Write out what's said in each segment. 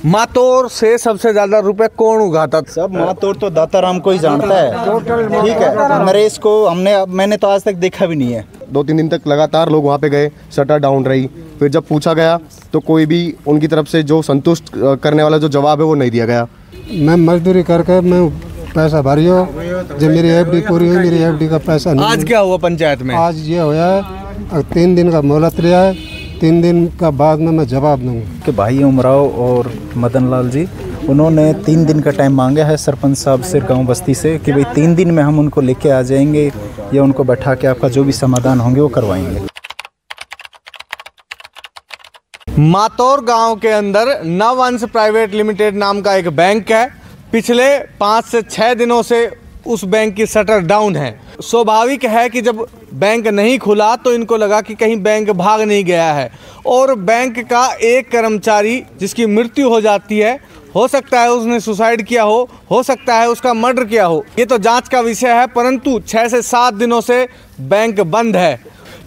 मातौर से सबसे ज्यादा रुपए कौन उगाता था? सब मातौर तो दाताराम को ही जानता है, ठीक है। नरेश को मैंने तो आज तक देखा भी नहीं है। 2-3 दिन तक लगातार लोग वहाँ पे गए, शटर डाउन रही। फिर जब पूछा गया तो कोई भी उनकी तरफ से जो संतुष्ट करने वाला जो जवाब है वो नहीं दिया गया। मैं मजदूरी करके मैं पैसा भरी हो, जब मेरी एफडी पूरी हुई, मेरी एफडी का पैसा नहीं। आज क्या हुआ पंचायत में? आज ये होया है 3 दिन का मोहलत लिया है, 3 दिन का बाद में मैं जवाब दूंगा। कि भाई उमराव और मदन लाल जी, उन्होंने 3 दिन का टाइम मांगा है सरपंच साहब से गांव बस्ती से कि भाई 3 दिन में हम उनको लेके आ जाएंगे या उनको बैठा के आपका जो भी समाधान होंगे वो करवाएंगे। मातौर गांव के अंदर नवअंश प्राइवेट लिमिटेड नाम का एक बैंक है। पिछले 5 से 6 दिनों से उस बैंक की शटर डाउन है। स्वाभाविक है कि जब बैंक नहीं खुला तो इनको लगा कि कहीं बैंक भाग नहीं गया है, और बैंक का एक कर्मचारी जिसकी मृत्यु हो जाती है, हो सकता है उसने सुसाइड किया हो सकता है उसका मर्डर किया हो, ये तो जांच का विषय है। परंतु 6 से 7 दिनों से बैंक बंद है।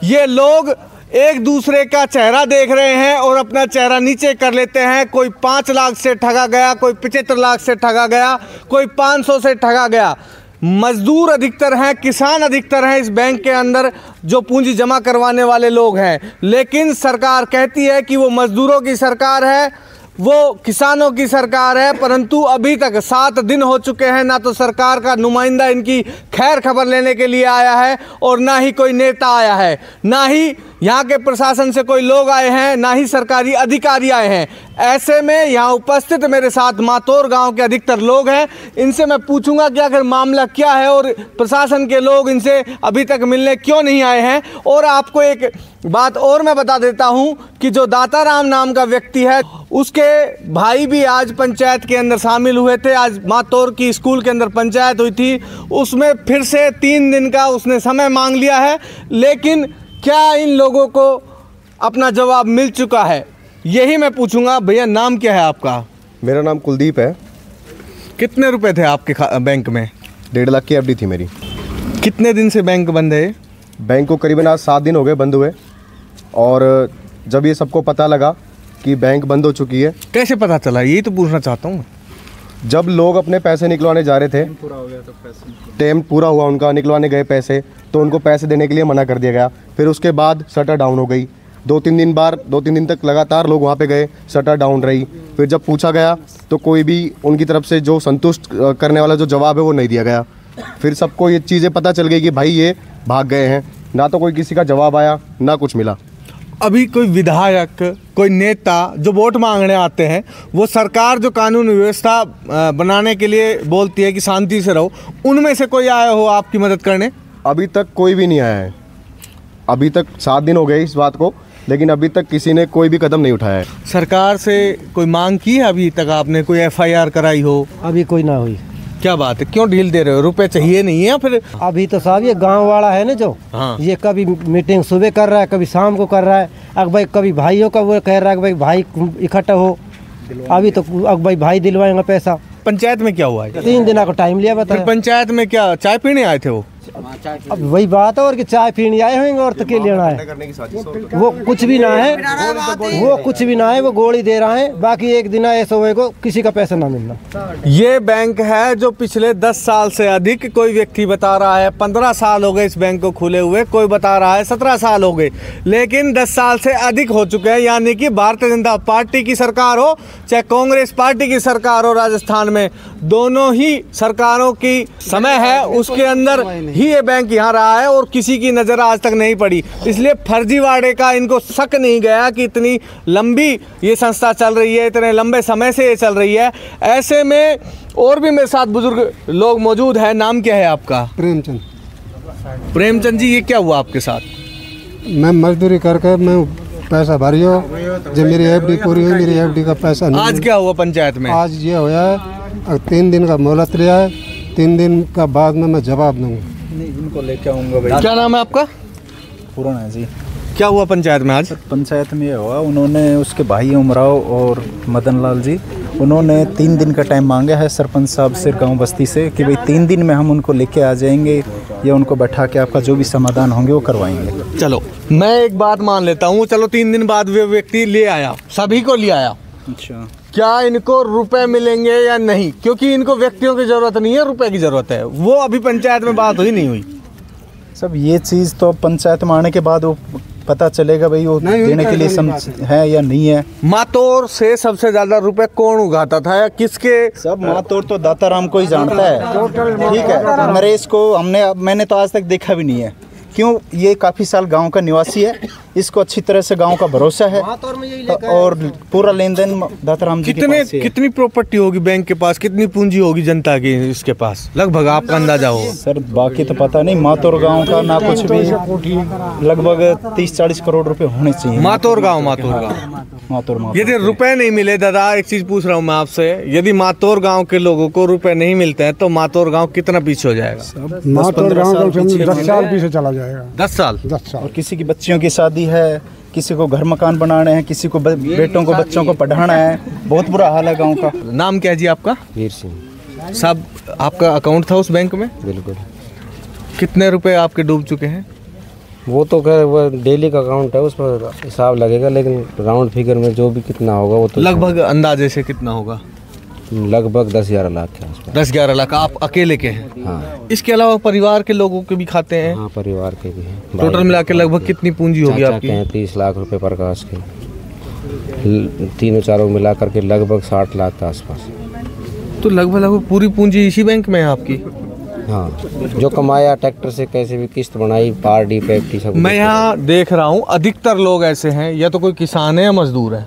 ये लोग एक दूसरे का चेहरा देख रहे हैं और अपना चेहरा नीचे कर लेते हैं। कोई 5 लाख से ठगा गया, कोई 75 लाख से ठगा गया, कोई 500 से ठगा गया। मजदूर अधिकतर हैं, किसान अधिकतर हैं इस बैंक के अंदर जो पूंजी जमा करवाने वाले लोग हैं। लेकिन सरकार कहती है कि वो मजदूरों की सरकार है, वो किसानों की सरकार है, परंतु अभी तक 7 दिन हो चुके हैं, ना तो सरकार का नुमाइंदा इनकी खैर खबर लेने के लिए आया है और ना ही कोई नेता आया है, ना ही यहाँ के प्रशासन से कोई लोग आए हैं, ना ही सरकारी अधिकारी आए हैं। ऐसे में यहाँ उपस्थित मेरे साथ मातौर गांव के अधिकतर लोग हैं। इनसे मैं पूछूंगा कि आखिर मामला क्या है और प्रशासन के लोग इनसे अभी तक मिलने क्यों नहीं आए हैं। और आपको एक बात और मैं बता देता हूं कि जो दाताराम नाम का व्यक्ति है, उसके भाई भी आज पंचायत के अंदर शामिल हुए थे। आज मातौर की स्कूल के अंदर पंचायत हुई थी, उसमें फिर से 3 दिन का उसने समय मांग लिया है। लेकिन क्या इन लोगों को अपना जवाब मिल चुका है, यही मैं पूछूंगा। भैया नाम क्या है आपका? मेरा नाम कुलदीप है। कितने रुपए थे आपके बैंक में? 1.5 लाख की एफडी थी मेरी। कितने दिन से बैंक बंद है? बैंक को करीबन आज 7 दिन हो गए बंद हुए। और जब ये सबको पता लगा कि बैंक बंद हो चुकी है। कैसे पता चला, यही तो पूछना चाहता हूँ। जब लोग अपने पैसे निकलवाने जा रहे थे, टाइम पूरा हुआ उनका, निकलवाने गए पैसे, तो उनको पैसे देने के लिए मना कर दिया गया। फिर उसके बाद शटर डाउन हो गई। 2-3 दिन तक लगातार लोग वहाँ पे गए, शटर डाउन रही। फिर जब पूछा गया तो कोई भी उनकी तरफ से जो संतुष्ट करने वाला जो जवाब है वो नहीं दिया गया। फिर सबको ये चीज़ें पता चल गई कि भाई ये भाग गए हैं। ना तो कोई किसी का जवाब आया, ना कुछ मिला। अभी कोई विधायक, कोई नेता जो वोट मांगने आते हैं, वो सरकार जो कानून व्यवस्था बनाने के लिए बोलती है कि शांति से रहो, उनमें से कोई आया हो आपकी मदद करने? अभी तक कोई भी नहीं आया है। अभी तक 7 दिन हो गए इस बात को, लेकिन अभी तक किसी ने कोई भी कदम नहीं उठाया है। सरकार से कोई मांग की है अभी तक आपने? कोई FIR कराई हो? अभी कोई ना हुई। क्या बात है, क्यों ढील दे रहे हो? रुपए चाहिए नहीं है फिर? अभी तो साहब ये गांव वाला है ना जो, हाँ। ये कभी मीटिंग सुबह कर रहा है, कभी शाम को कर रहा है। अब भाई कभी भाइयों का वो कह रहा है कि भाई इकट्ठा हो। अभी तो अब भाई दिलवाएंगे पैसा। पंचायत में क्या हुआ है? 3 दिन का टाइम लिया बता। पंचायत में क्या चाय पीने आए थे वो? अब वही बात है, और कि चाय पीने आए होंगे और तो के लेना है। वो कुछ भी ना है, वो कुछ भी ना है, वो गोली दे रहा है। बाकी एक दिन ऐसा होएगा किसी का पैसा ना मिलना। ये बैंक है जो पिछले 10 साल से अधिक, कोई व्यक्ति बता रहा है 15 साल हो गए इस बैंक को खुले हुए, कोई बता रहा है 17 साल हो गए, लेकिन 10 साल से अधिक हो चुके हैं। यानी कि भारतीय जनता पार्टी की सरकार हो चाहे कांग्रेस पार्टी की सरकार हो, राजस्थान में दोनों ही सरकारों की समय है, उसके अंदर ही ये बैंक यहाँ रहा है और किसी की नज़र आज तक नहीं पड़ी। इसलिए फर्जीवाड़े का इनको शक नहीं गया कि इतनी लंबी ये संस्था चल रही है, इतने लंबे समय से ये चल रही है। ऐसे में और भी मेरे साथ बुजुर्ग लोग मौजूद हैं। नाम क्या है आपका? प्रेमचंद। प्रेमचंद जी, ये क्या हुआ आपके साथ? मैं मजदूरी करके मैं पैसा भरी हो, जब मेरी एफडी पूरी हुई, मेरी एफडी का पैसा नहीं। आज क्या हुआ पंचायत में? आज ये होया है 3 दिन का मोहलत लिया है, 3 दिन का बाद में मैं जवाब दूंगा। इनको लेके आऊँगा भाई। क्या नाम है आपका? पूर्ण है जी। क्या हुआ पंचायत में आज? पंचायत में ये हुआ, उन्होंने उसके भाई उमराव और मदन लाल जी, उन्होंने 3 दिन का टाइम मांगा है सरपंच साहब से गांव बस्ती से कि भाई 3 दिन में हम उनको लेके आ जाएंगे या उनको बैठा के आपका जो भी समाधान होंगे वो करवाएंगे। चलो मैं एक बात मान लेता हूँ, चलो 3 दिन बाद वो व्यक्ति ले आया, सभी को ले आया। अच्छा, क्या इनको रुपए मिलेंगे या नहीं, क्योंकि इनको व्यक्तियों की जरूरत नहीं है, रुपए की जरूरत है। वो अभी पंचायत में बात हुई नहीं हुई। सब ये चीज़ तो पंचायत में आने के बाद वो पता चलेगा भाई वो देने के लिए है या नहीं है। मातौर से सबसे ज्यादा रुपए कौन उगाता था या किसके? सब मातौर तो दाताराम को ही जानता है, ठीक है। नरेश को मैंने तो आज तक देखा भी नहीं है। क्यों? ये काफ़ी साल गांव का निवासी है, इसको अच्छी तरह से गांव का भरोसा है और पूरा लेन देन दाताराम जी के पास है। कितनी प्रॉपर्टी होगी बैंक के पास, कितनी पूंजी होगी जनता की इसके पास, लगभग आपका अंदाजा हो? सर बाकी तो पता नहीं, मातौर गांव का ना कुछ भी, लगभग 30-40 करोड़ रुपए होने चाहिए। मातौर गांव मातौर यदि रुपए नहीं मिले, दादा एक चीज पूछ रहा हूँ मैं आपसे, यदि मातौर गांव के लोगों को रुपए नहीं मिलते हैं तो मातौर गांव कितना पीछे हो जाएगा? मातौर गांव 10 साल पीछे चला जाएगा। 10 साल। और किसी की बच्चियों की शादी है, किसी को घर मकान बनाने हैं, किसी को बेटों को बच्चों को पढ़ाना है, बहुत बुरा हाल है गांव का। नाम क्या है जी आपका? वीर सिंह साहब, आपका अकाउंट था उस बैंक में? बिल्कुल। कितने रुपए आपके डूब चुके हैं? वो तो खैर वो डेली का अकाउंट है, उस पर हिसाब लगेगा, लेकिन राउंड फिगर में जो भी कितना होगा वो तो लगभग अंदाजे से कितना होगा? लगभग 10-11 लाख के आसपास। 10-11 लाख आप अकेले के हैं? हाँ। इसके अलावा परिवार के लोगों के भी खाते हैं? हाँ, परिवार के भी हैं। टोटल मिला के लगभग कितनी पूंजी होगी आपकी? 30 लाख रुपए प्रकाश के, तीनों चारों मिला करके लगभग 60 लाख के आसपास। तो लगभग पूरी पूंजी इसी बैंक में है आपकी? हाँ, जो कमाया ट्रैक्टर से कैसे भी किस्त बनाई, पार्टी पैक्टी सब। मैं यहाँ देख रहा हूँ अधिकतर लोग ऐसे हैं, या तो कोई किसान है या मजदूर है।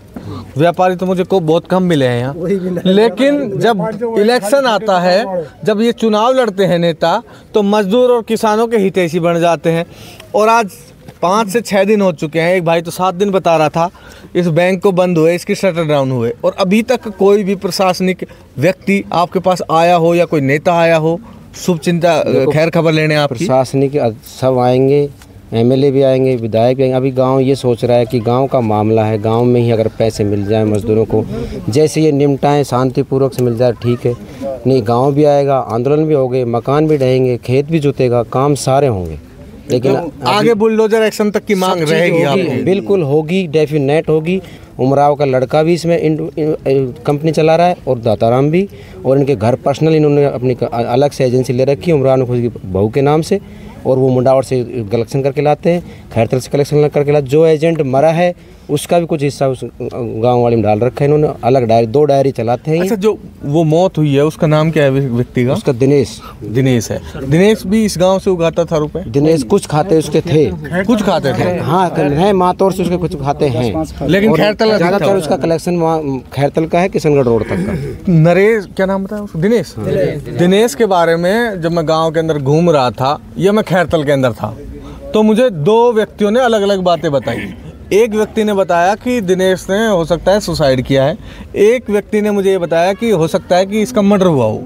व्यापारी तो मुझे को बहुत कम मिले हैं यहाँ, लेकिन जब इलेक्शन आता है, जब ये चुनाव लड़ते हैं नेता, तो मजदूर और किसानों के हितैषी बन जाते हैं। और आज 5 से 6 दिन हो चुके हैं, एक भाई तो 7 दिन बता रहा था इस बैंक को बंद हुए, इसकी शटर डाउन हुए, और अभी तक कोई भी प्रशासनिक व्यक्ति आपके पास आया हो या कोई नेता आया हो शुभ चिंता खैर खबर लेने? आप प्रशासनिक सब आएंगे, एमएलए भी आएंगे, विधायक भी आएंगे। अभी गांव ये सोच रहा है कि गांव का मामला है, गांव में ही अगर पैसे मिल जाए मजदूरों को, जैसे ये निपटाएं शांतिपूर्वक से मिल जाए ठीक है, नहीं गांव भी आएगा, आंदोलन भी होंगे, मकान भी ढहेंगे, खेत भी जुतेगा, काम सारे होंगे। लेकिन तो आगे बुलडोजर एक्शन तक की मांग रहेगी आपकी? बिल्कुल होगी, डेफिनेट होगी। उमराव का लड़का भी इसमें कंपनी चला रहा है और दाताराम भी, और इनके घर पर्सनल इन्होंने अपनी अलग से एजेंसी ले रखी है उमराव ने खुद की बहू के नाम से, और वो मुंडावर से कलेक्शन करके लाते हैं, खैरतल से कलेक्शन करके लाते। जो एजेंट मरा है उसका भी कुछ हिस्सा उस गांव वाले में डाल रखा है इन्होंने, अलग डायरी 2 डायरी चलाते हैं। अच्छा, जो वो मौत हुई है उसका नाम क्या है व्यक्ति का? उसका दिनेश है। दिनेश भी इस गांव से उगाता था रुपए? दिनेश कुछ खाते उसके थे, कुछ खाते थे। हाँ है, मातौर से उसके कुछ खाते हैं, लेकिन खैरतल ज़्यादातर उसका कलेक्शन खैरतल का है, किशनगढ़ रोड तक का। नरेश क्या नाम बताया उसको? दिनेश। दिनेश के बारे में जब मैं गाँव के अंदर घूम रहा था, या मैं खैरतल के अंदर था, तो मुझे 2 व्यक्तियों ने अलग अलग बातें बताई। एक व्यक्ति ने बताया कि दिनेश ने हो सकता है सुसाइड किया है, एक व्यक्ति ने मुझे ये बताया कि हो सकता है कि इसका मर्डर हुआ हो।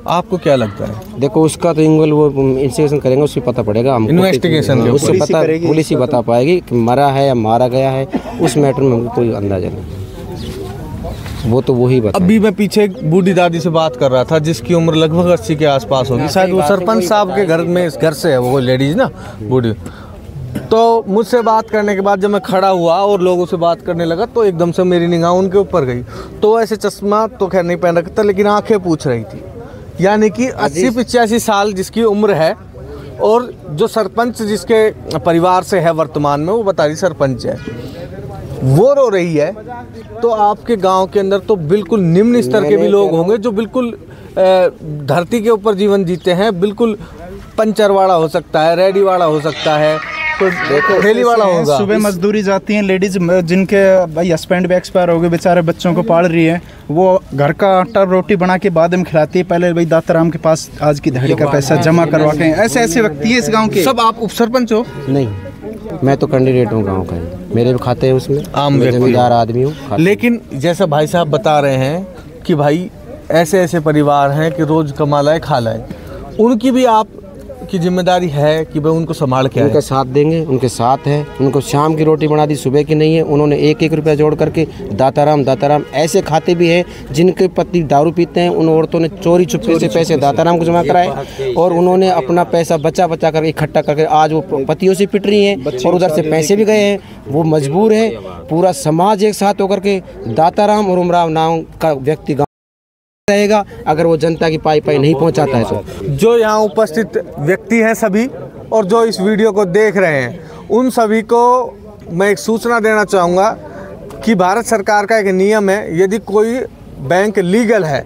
आपको क्या लगता है? देखो उसका तो वो इन्वेस्टिगेशन करेंगे, उससे पता पड़ेगा हमको। इन्वेस्टिगेशन उससे पता, पुलिस ही बता पाएगी कि मरा है या मारा गया है, उस मैटर में हमको कोई अंदाजा नहीं, वो तो वही बता। अभी मैं पीछे एक बूढ़ी दादी से बात कर रहा था जिसकी उम्र लगभग 80 के आसपास होगी, शायद वो सरपंच साहब के घर में, इस घर से है वो लेडीज ना, बूढ़ी। तो मुझसे बात करने के बाद जब मैं खड़ा हुआ और लोगों से बात करने लगा, तो एकदम से मेरी निगाह उनके ऊपर गई। तो ऐसे चश्मा तो खैर नहीं पहन रखता, लेकिन आंखें पूछ रही थी, यानी कि 80-85 साल जिसकी उम्र है, और जो सरपंच जिसके परिवार से है वर्तमान में, वो बता रही सरपंच है, वो रो रही है। तो आपके गांव के अंदर तो बिल्कुल निम्न स्तर के भी लोग होंगे जो बिल्कुल धरती के ऊपर जीवन जीते हैं, बिल्कुल पंचर वाला हो सकता है, रेडी वाला हो सकता है, तो ठेली वाला होगा। सुबह मजदूरी जाती हैं लेडीज, जिनके भाई हस्बैंड भी एक्सपायर हो गए, बेचारे बच्चों को पाल रही है, वो घर का आटा रोटी बना के बाद में खिलाती है। पहले भाई दाताराम के पास आज की दिहाड़ी का पैसा जमा करवा के, ऐसे ऐसे व्यक्ति है इस गाँव के। सब आप उप सरपंच हो? नहीं, मैं तो कैंडिडेट हूँ गाँव का, मेरे भी खाते हैं उसमें, आम जमींदार आदमी हूँ। लेकिन जैसा भाई साहब बता रहे हैं कि भाई ऐसे ऐसे परिवार हैं कि रोज कमा लाए खा लाए, उनकी भी आप की जिम्मेदारी है कि भाई उनको संभाल के उनका साथ देंगे, उनके साथ है। उनको शाम की रोटी बना दी, सुबह की नहीं है। उन्होंने 1-1 रुपया जोड़ करके दाताराम ऐसे खाते भी हैं जिनके पति दारू पीते हैं, उन औरतों ने चोरी छुपे से पैसे दाताराम को जमा कराए और उन्होंने अपना पैसा बचा कर इकट्ठा करके आज वो पतियों से पिट रही हैं और उधर से पैसे भी गए हैं। वो मजबूर है। पूरा समाज एक साथ होकर के दाताराम और उमराव नाम का व्यक्ति रहेगा अगर वो जनता की पाई नहीं पहुंचाता है। तो जो यहाँ उपस्थित व्यक्ति हैं सभी और जो इस वीडियो को देख रहे हैं, उन सभी को मैं एक सूचना देना चाहूँगा कि भारत सरकार का एक नियम है, यदि कोई बैंक लीगल है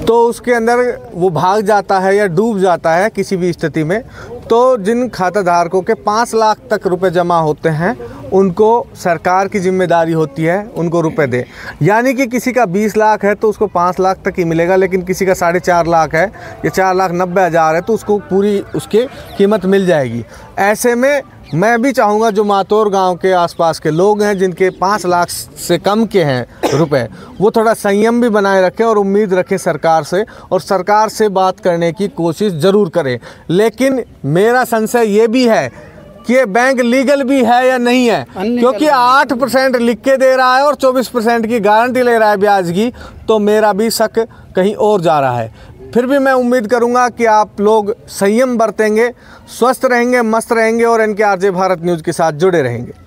तो उसके अंदर वो भाग जाता है या डूब जाता है किसी भी स्थिति में, तो जिन खाताधारकों के 5 लाख तक रुपए जमा होते हैं उनको सरकार की जिम्मेदारी होती है उनको रुपए दे। यानी कि किसी का 20 लाख है तो उसको 5 लाख तक ही मिलेगा, लेकिन किसी का 4.5 लाख है या 4,90,000 है तो उसको पूरी उसकी कीमत मिल जाएगी। ऐसे में मैं भी चाहूँगा जो मातौर गांव के आसपास के लोग हैं जिनके 5 लाख से कम के हैं रुपए, वो थोड़ा संयम भी बनाए रखें और उम्मीद रखें सरकार से, और सरकार से बात करने की कोशिश ज़रूर करें। लेकिन मेरा संशय ये भी है कि ये बैंक लीगल भी है या नहीं है, क्योंकि 8% लिख के दे रहा है और 24% की गारंटी ले रहा है ब्याज की, तो मेरा भी शक कहीं और जा रहा है। फिर भी मैं उम्मीद करूंगा कि आप लोग संयम बरतेंगे, स्वस्थ रहेंगे, मस्त रहेंगे और NKRJ भारत न्यूज़ के साथ जुड़े रहेंगे।